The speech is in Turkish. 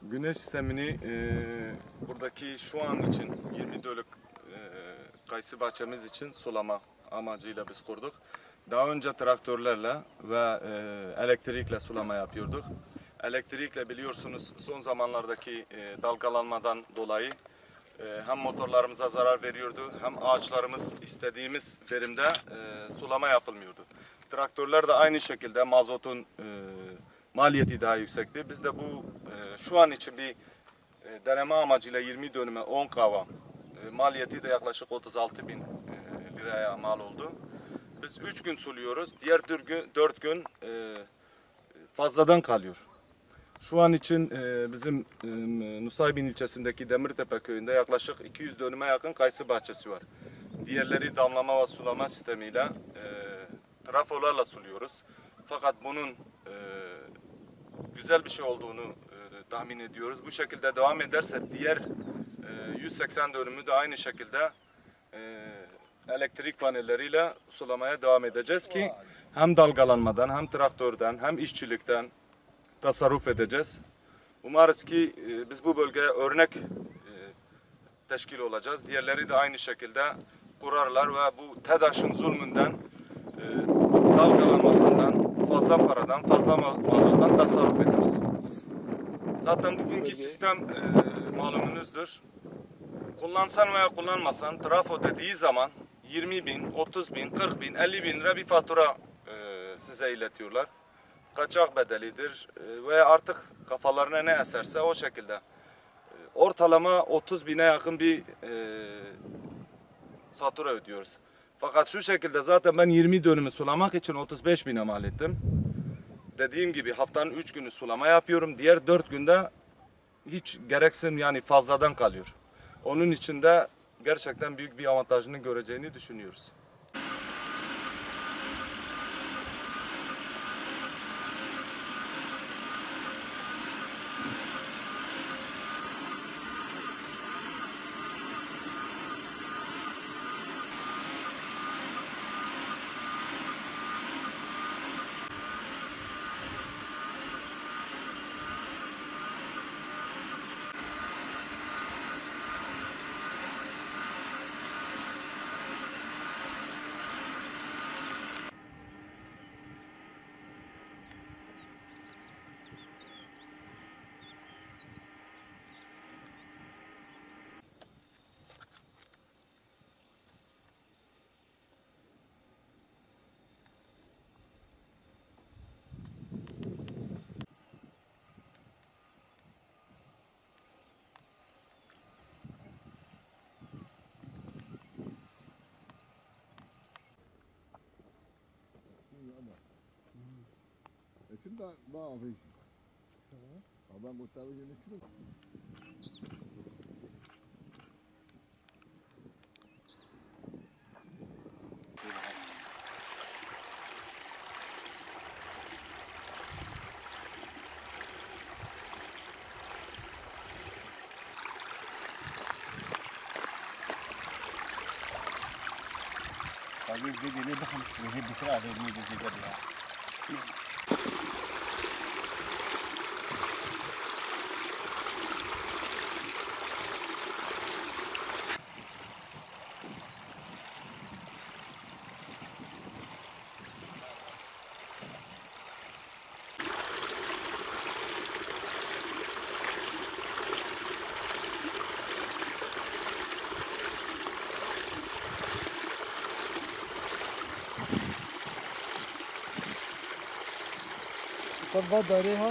Güneş sistemini buradaki şu an için 20 dönümlük kayısı bahçemiz için sulama amacıyla biz kurduk. Daha önce traktörlerle ve elektrikle sulama yapıyorduk. Elektrikle biliyorsunuz son zamanlardaki dalgalanmadan dolayı hem motorlarımıza zarar veriyordu hem ağaçlarımız istediğimiz verimde sulama yapılmıyordu. Traktörler de aynı şekilde mazotun maliyeti daha yüksekti. Biz de bu şu an için bir deneme amacıyla 20 dönüme 10 kava maliyeti de yaklaşık 36 bin liraya mal oldu. Biz 3 gün suluyoruz. Diğer 4 gün fazladan kalıyor. Şu an için bizim Nusaybin ilçesindeki Demirtepe köyünde yaklaşık 200 dönüme yakın kayısı bahçesi var. Diğerleri damlama ve sulama sistemiyle trafolarla suluyoruz. Fakat bunun güzel bir şey olduğunu tahmin ediyoruz. Bu şekilde devam ederse diğer 180 dönümü de aynı şekilde elektrik panelleriyle sulamaya devam edeceğiz ki hem dalgalanmadan hem traktörden hem işçilikten tasarruf edeceğiz. Umarız ki biz bu bölgeye örnek teşkil olacağız. Diğerleri de aynı şekilde kurarlar ve bu TEDAŞ'ın zulmünden, dalgalanmasından, fazla paradan, fazla mazottan tasarruf ederiz. Zaten bugünkü sistem malumunuzdur. Kullansan veya kullanmasan trafo dediği zaman 20 bin, 30 bin, 40 bin, 50 bin lira bir fatura size iletiyorlar. Kaçak bedelidir veya artık kafalarına ne eserse o şekilde. Ortalama 30 bine yakın bir fatura ödüyoruz. Fakat şu şekilde zaten ben 20 dönümü sulamak için 35 bine mal ettim. Dediğim gibi haftanın 3 günü sulama yapıyorum. Diğer 4 günde hiç gereksin yani fazladan kalıyor. Onun için de gerçekten büyük bir avantajını göreceğini düşünüyoruz. Şimdi daha hafif. Ben bu tabi yönetirim. Tabii bir geliyor bakın. Bir sıra da bir geliyor ya. तब बहुत डरे हो